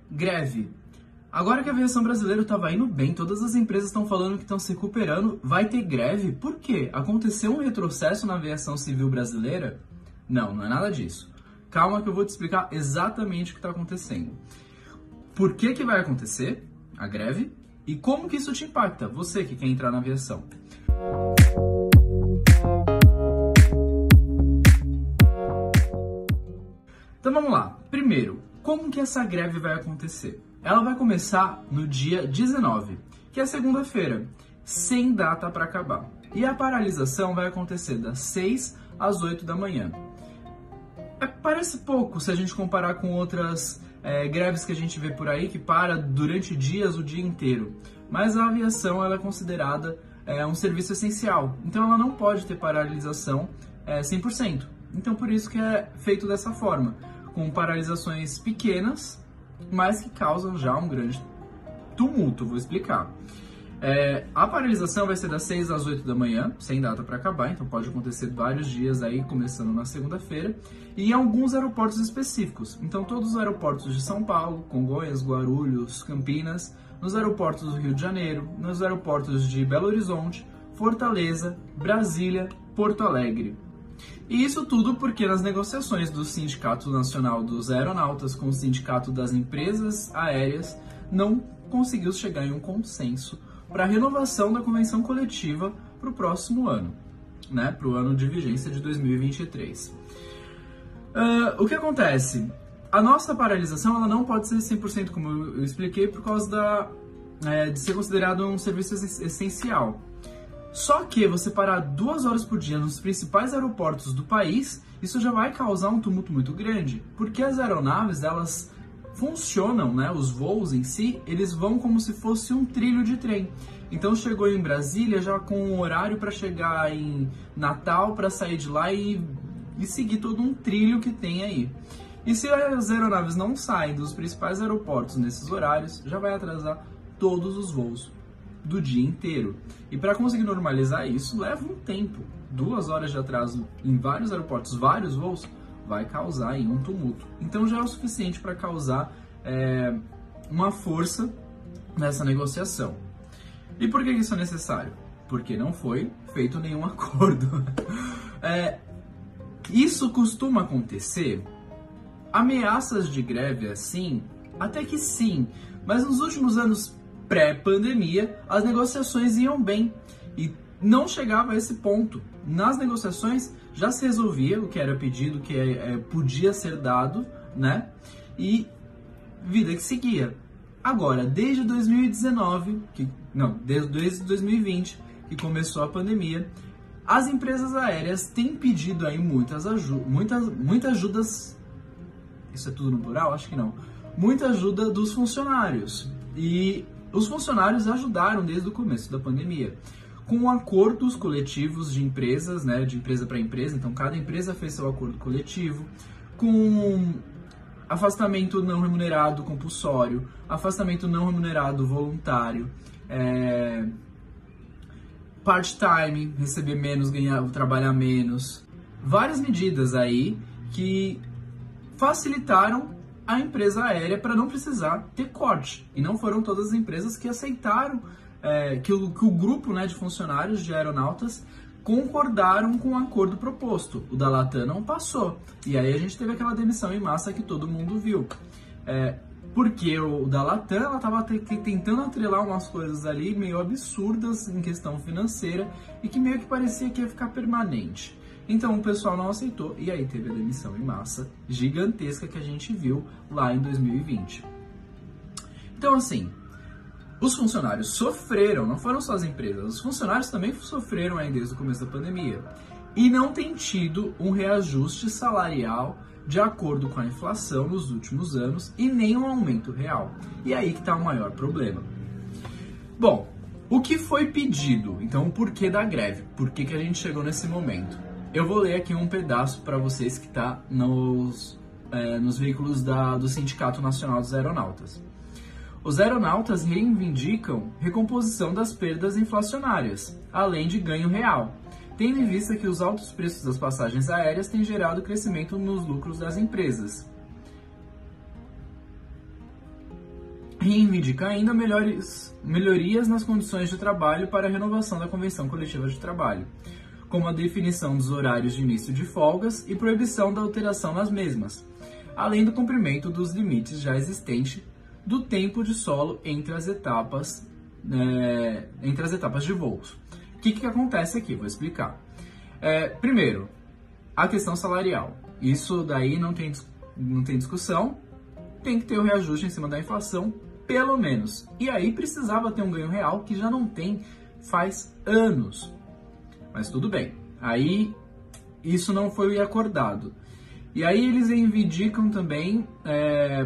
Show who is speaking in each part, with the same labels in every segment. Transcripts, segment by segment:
Speaker 1: Greve. Agora que a aviação brasileira estava indo bem, todas as empresas estão falando que estão se recuperando, vai ter greve? Por quê? Aconteceu um retrocesso na aviação civil brasileira? Não, não é nada disso. Calma que eu vou te explicar exatamente o que está acontecendo. Por que vai acontecer a greve e como que isso te impacta, você que quer entrar na aviação? Então vamos lá. Primeiro, como que essa greve vai acontecer? Ela vai começar no dia 19, que é segunda-feira, sem data para acabar. E a paralisação vai acontecer das 6 às 8 da manhã. Parece pouco se a gente comparar com outras greves que a gente vê por aí, que para durante dias, o dia inteiro. Mas a aviação ela é considerada um serviço essencial, então ela não pode ter paralisação 100%. Então por isso que é feito dessa forma, com paralisações pequenas, mas que causam já um grande tumulto. Vou explicar. A paralisação vai ser das 6 às 8 da manhã, sem data para acabar, então pode acontecer vários dias aí, começando na segunda-feira, e em alguns aeroportos específicos. Então todos os aeroportos de São Paulo, Congonhas, Guarulhos, Campinas, nos aeroportos do Rio de Janeiro, nos aeroportos de Belo Horizonte, Fortaleza, Brasília, Porto Alegre. E isso tudo porque nas negociações do Sindicato Nacional dos Aeronautas com o Sindicato das Empresas Aéreas não conseguiu chegar em um consenso para a renovação da convenção coletiva para o próximo ano, né, para o ano de vigência de 2023. O que acontece? A nossa paralisação ela não pode ser 100%, como eu expliquei, por causa de ser considerado um serviço essencial. Só que você parar 2 horas por dia nos principais aeroportos do país, isso já vai causar um tumulto muito grande, porque as aeronaves, elas funcionam, né, os voos em si, eles vão como se fosse um trilho de trem. Então chegou em Brasília já com um horário para chegar em Natal, para sair de lá e seguir todo um trilho que tem aí. E se as aeronaves não saem dos principais aeroportos nesses horários, já vai atrasar todos os voos do dia inteiro. E para conseguir normalizar isso, leva um tempo. 2 horas de atraso em vários aeroportos, vários voos, vai causar aí um tumulto. Então já é o suficiente para causar uma força nessa negociação. E por que isso é necessário? Porque não foi feito nenhum acordo. Isso costuma acontecer. Ameaças de greve assim, até que sim, mas nos últimos anos pré-pandemia, as negociações iam bem e não chegava a esse ponto. Nas negociações já se resolvia o que era pedido, o que podia ser dado, né? E vida que seguia. Agora, desde 2019, desde 2020, que começou a pandemia, as empresas aéreas têm pedido aí muitas ajudas, isso é tudo no plural? Acho que não. Muita ajuda dos funcionários. E os funcionários ajudaram desde o começo da pandemia, com acordos coletivos de empresas, né, de empresa para empresa. Então, cada empresa fez seu acordo coletivo, com afastamento não remunerado compulsório, afastamento não remunerado voluntário, part-time, receber menos, trabalhar menos. Várias medidas aí que facilitaram a empresa aérea para não precisar ter corte. E não foram todas as empresas que aceitaram, que o grupo, né, de funcionários de aeronautas concordaram com o acordo proposto. O da Latam não passou. E aí a gente teve aquela demissão em massa que todo mundo viu. Porque o da Latam, ela estava tentando atrelar umas coisas ali meio absurdas em questão financeira e que meio que parecia que ia ficar permanente. Então o pessoal não aceitou e aí teve a demissão em massa gigantesca que a gente viu lá em 2020. Então assim, os funcionários sofreram, não foram só as empresas, os funcionários também sofreram aí desde o começo da pandemia e não tem tido um reajuste salarial de acordo com a inflação nos últimos anos e nem um aumento real. E aí que está o maior problema. Bom, o que foi pedido? Então o porquê da greve? Por que a gente chegou nesse momento? Eu vou ler aqui um pedaço para vocês que está nos veículos do Sindicato Nacional dos Aeronautas. Os aeronautas reivindicam recomposição das perdas inflacionárias, além de ganho real, tendo em vista que os altos preços das passagens aéreas têm gerado crescimento nos lucros das empresas. reivindica ainda melhorias nas condições de trabalho para a renovação da Convenção Coletiva de Trabalho, como a definição dos horários de início de folgas e proibição da alteração nas mesmas, além do cumprimento dos limites já existentes do tempo de solo entre as etapas de voos. O que acontece aqui? Vou explicar. Primeiro, a questão salarial. Isso daí não tem discussão, tem que ter o reajuste em cima da inflação, pelo menos. E aí precisava ter um ganho real que já não tem faz anos. Mas tudo bem. Aí isso não foi acordado. E aí eles reivindicam também,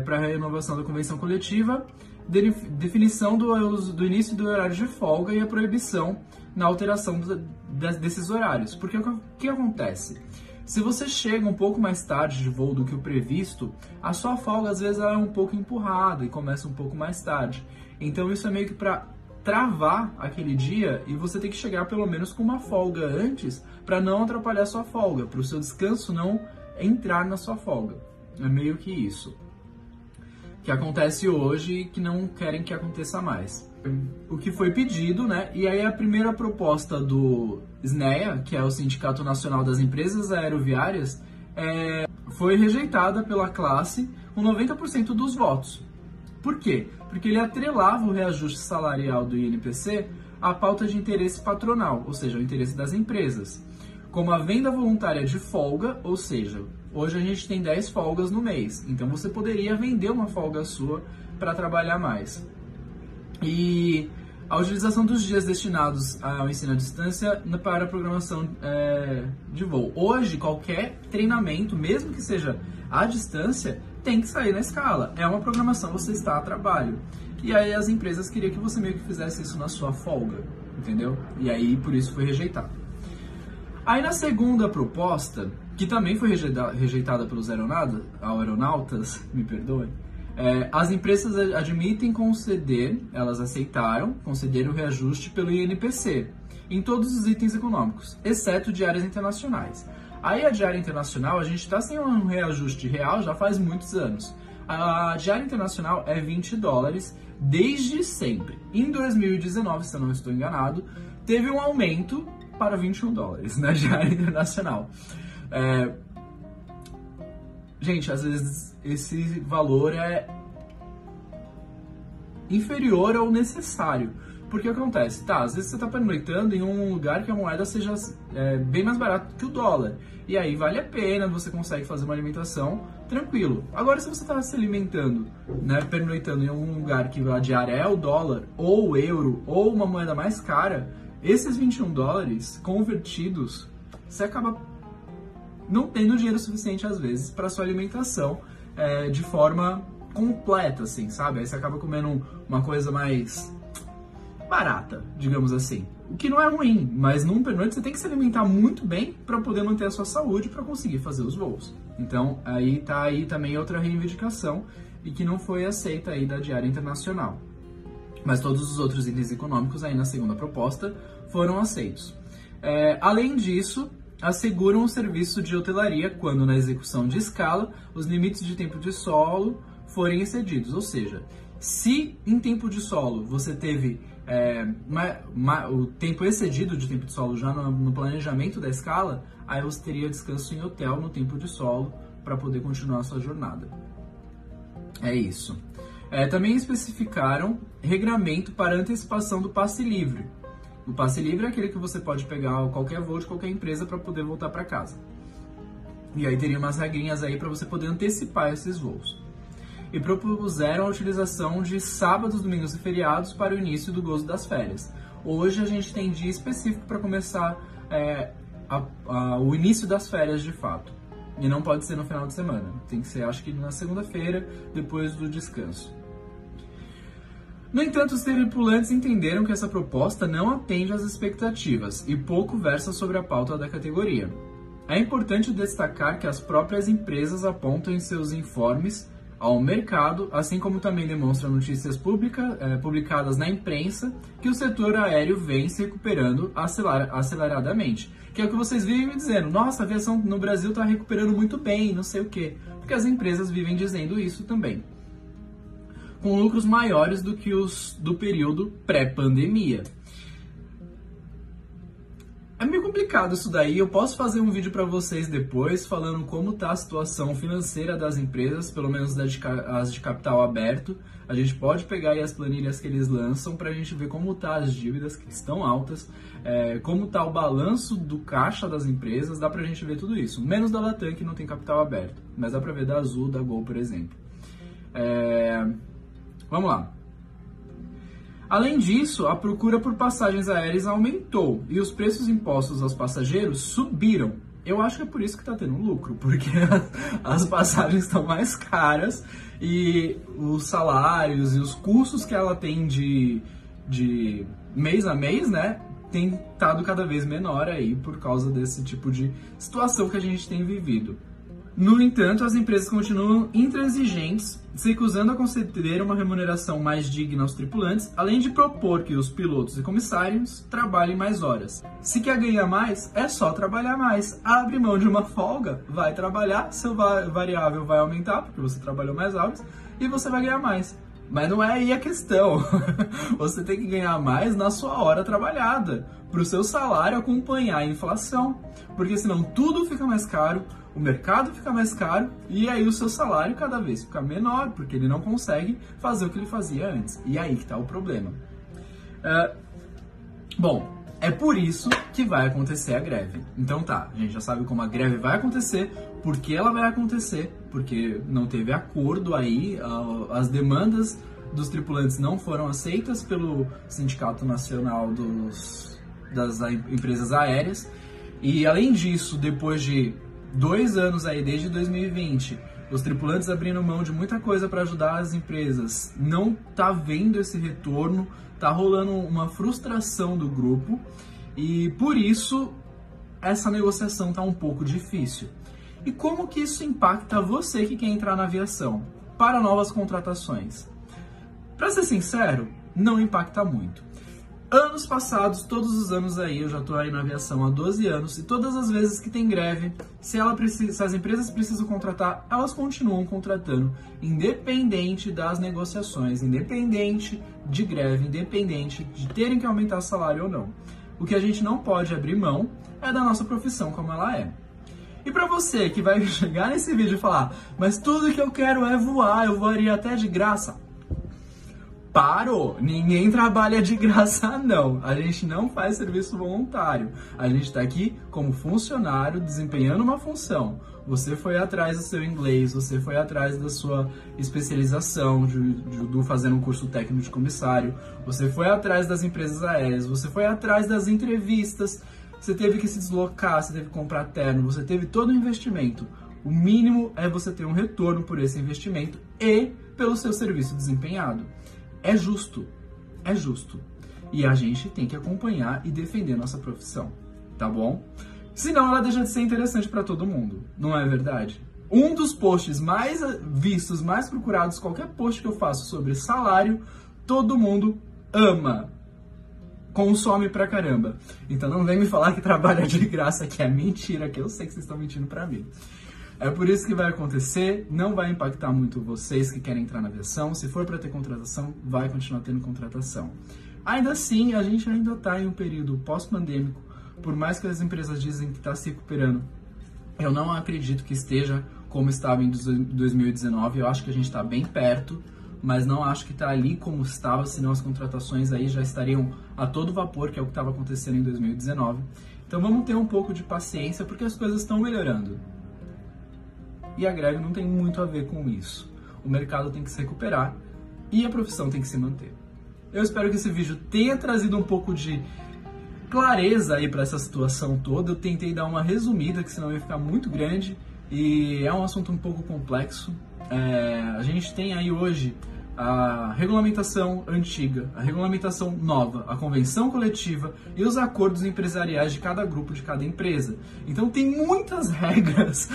Speaker 1: para a renovação da convenção coletiva, definição do início do horário de folga e a proibição na alteração desses horários. Porque o que acontece? Se você chega um pouco mais tarde de voo do que o previsto, a sua folga às vezes ela é um pouco empurrada e começa um pouco mais tarde. Então isso é meio que para travar aquele dia e você tem que chegar pelo menos com uma folga antes para não atrapalhar a sua folga, para o seu descanso não entrar na sua folga. É meio que isso que acontece hoje e que não querem que aconteça mais. O que foi pedido, né? E aí a primeira proposta do SNEA, que é o Sindicato Nacional das Empresas Aeroviárias, foi rejeitada pela classe com 90% dos votos. Por quê? Porque ele atrelava o reajuste salarial do INPC à pauta de interesse patronal, ou seja, o interesse das empresas, como a venda voluntária de folga, ou seja, hoje a gente tem 10 folgas no mês, então você poderia vender uma folga sua para trabalhar mais. E a utilização dos dias destinados ao ensino à distância para a programação de voo. Hoje, qualquer treinamento, mesmo que seja à distância, tem que sair na escala. É uma programação, você está a trabalho. E aí as empresas queriam que você meio que fizesse isso na sua folga, entendeu? E aí, por isso, foi rejeitado. Aí na segunda proposta, que também foi rejeitada pelos aeronautas, me perdoem, as empresas admitem elas aceitaram conceder o reajuste pelo INPC em todos os itens econômicos, exceto diárias internacionais. Aí a diária internacional, a gente está sem um reajuste real já faz muitos anos. A diária internacional é $20 desde sempre. Em 2019, se eu não estou enganado, teve um aumento para $21 na diária internacional. Gente, às vezes esse valor é inferior ao necessário. Porque acontece? Às vezes você está pernoitando em um lugar que a moeda seja bem mais barata que o dólar. E aí vale a pena, você consegue fazer uma alimentação tranquilo. Agora, se você está se alimentando, pernoitando em um lugar que a diária é o dólar, ou o euro, ou uma moeda mais cara, esses $21 convertidos, você acaba não tendo dinheiro suficiente, às vezes, para sua alimentação de forma completa, assim, sabe? Aí você acaba comendo uma coisa mais barata, digamos assim. O que não é ruim, mas num pernoite você tem que se alimentar muito bem para poder manter a sua saúde para conseguir fazer os voos. Então, aí tá aí também outra reivindicação e que não foi aceita aí da diária internacional. Mas todos os outros itens econômicos aí na segunda proposta foram aceitos. Além disso, asseguram o serviço de hotelaria quando, na execução de escala, os limites de tempo de solo forem excedidos. Ou seja, se em tempo de solo você teve o tempo excedido de tempo de solo já no planejamento da escala, aí você teria descanso em hotel no tempo de solo para poder continuar a sua jornada. É isso. Também especificaram regramento para antecipação do passe livre. O passe livre é aquele que você pode pegar qualquer voo de qualquer empresa para poder voltar para casa. E aí teria umas regrinhas aí para você poder antecipar esses voos. E propuseram a utilização de sábados, domingos e feriados para o início do gozo das férias. Hoje a gente tem dia específico para começar o início das férias de fato. E não pode ser no final de semana. Tem que ser, acho que na segunda-feira, depois do descanso. No entanto, os tripulantes entenderam que essa proposta não atende às expectativas e pouco versa sobre a pauta da categoria. É importante destacar que as próprias empresas apontam em seus informes ao mercado, assim como também demonstram notícias publicadas na imprensa, que o setor aéreo vem se recuperando aceleradamente. Que é o que vocês vivem me dizendo, nossa, a aviação no Brasil está recuperando muito bem, não sei o quê. Porque as empresas vivem dizendo isso também. com lucros maiores do que os do período pré-pandemia. É meio complicado isso daí, eu posso fazer um vídeo para vocês depois falando como está a situação financeira das empresas, pelo menos as de capital aberto. A gente pode pegar aí as planilhas que eles lançam para a gente ver como tá as dívidas, que estão altas, como está o balanço do caixa das empresas, dá para a gente ver tudo isso. Menos da Latam, que não tem capital aberto, mas dá para ver da Azul, da Gol, por exemplo. Vamos lá. Além disso, a procura por passagens aéreas aumentou e os preços impostos aos passageiros subiram. Eu acho que é por isso que está tendo lucro, porque as passagens estão mais caras e os salários e os custos que ela tem de mês a mês, né, tem estado cada vez menor aí por causa desse tipo de situação que a gente tem vivido. No entanto, as empresas continuam intransigentes, se recusando a conceder uma remuneração mais digna aos tripulantes, além de propor que os pilotos e comissários trabalhem mais horas. Se quer ganhar mais, é só trabalhar mais. Abre mão de uma folga, vai trabalhar, seu variável vai aumentar, porque você trabalhou mais horas, e você vai ganhar mais. Mas não é aí a questão. Você tem que ganhar mais na sua hora trabalhada, para o seu salário acompanhar a inflação, porque senão tudo fica mais caro, o mercado fica mais caro e aí o seu salário cada vez fica menor, porque ele não consegue fazer o que ele fazia antes. E aí que está o problema. Bom, é por isso que vai acontecer a greve. Então tá, a gente já sabe como a greve vai acontecer, por que ela vai acontecer, porque não teve acordo aí, as demandas dos tripulantes não foram aceitas pelo Sindicato Nacional das Empresas Aéreas. E além disso, depois de 2 anos aí, desde 2020, os tripulantes abrindo mão de muita coisa para ajudar as empresas, não tá vendo esse retorno, tá rolando uma frustração do grupo e por isso essa negociação tá um pouco difícil. E como que isso impacta você que quer entrar na aviação para novas contratações? Para ser sincero, não impacta muito. Anos passados, todos os anos aí, eu já estou aí na aviação há 12 anos, e todas as vezes que tem greve, se as empresas precisam contratar, elas continuam contratando, independente das negociações, independente de greve, independente de terem que aumentar o salário ou não. O que a gente não pode abrir mão é da nossa profissão como ela é. E para você que vai chegar nesse vídeo e falar, mas tudo que eu quero é voar, eu voaria até de graça. Parou! Ninguém trabalha de graça, não. A gente não faz serviço voluntário. A gente está aqui como funcionário, desempenhando uma função. Você foi atrás do seu inglês, você foi atrás da sua especialização, do fazendo um curso técnico de comissário, você foi atrás das empresas aéreas, você foi atrás das entrevistas, você teve que se deslocar, você teve que comprar terno, você teve todo o investimento. O mínimo é você ter um retorno por esse investimento e pelo seu serviço desempenhado. É justo, é justo. E a gente tem que acompanhar e defender nossa profissão, tá bom? Senão ela deixa de ser interessante para todo mundo, não é verdade? Um dos posts mais vistos, mais procurados, qualquer post que eu faço sobre salário, todo mundo ama. Consome pra caramba. Então não vem me falar que trabalha de graça, que é mentira, que eu sei que vocês estão mentindo pra mim. É por isso que vai acontecer, não vai impactar muito vocês que querem entrar na aviação. Se for para ter contratação, vai continuar tendo contratação. Ainda assim, a gente ainda está em um período pós-pandêmico, por mais que as empresas dizem que está se recuperando. Eu não acredito que esteja como estava em 2019, eu acho que a gente está bem perto, mas não acho que está ali como estava, senão as contratações aí já estariam a todo vapor, que é o que estava acontecendo em 2019. Então vamos ter um pouco de paciência, porque as coisas estão melhorando. E a greve não tem muito a ver com isso. O mercado tem que se recuperar e a profissão tem que se manter. Eu espero que esse vídeo tenha trazido um pouco de clareza aí para essa situação toda. Eu tentei dar uma resumida, que senão ia ficar muito grande e é um assunto um pouco complexo. A gente tem aí hoje a regulamentação antiga, a regulamentação nova, a convenção coletiva e os acordos empresariais de cada grupo, de cada empresa. Então tem muitas regras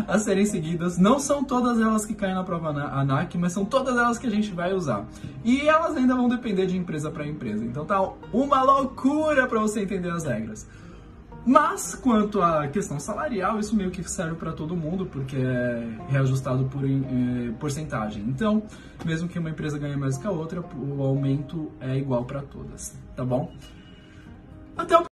Speaker 1: a serem seguidas, não são todas elas que caem na prova ANAC, mas são todas elas que a gente vai usar. E elas ainda vão depender de empresa para empresa, então tá uma loucura para você entender as regras. Mas, quanto à questão salarial, isso meio que serve para todo mundo, porque é reajustado por porcentagem. Então, mesmo que uma empresa ganhe mais que a outra, o aumento é igual para todas, tá bom? Até o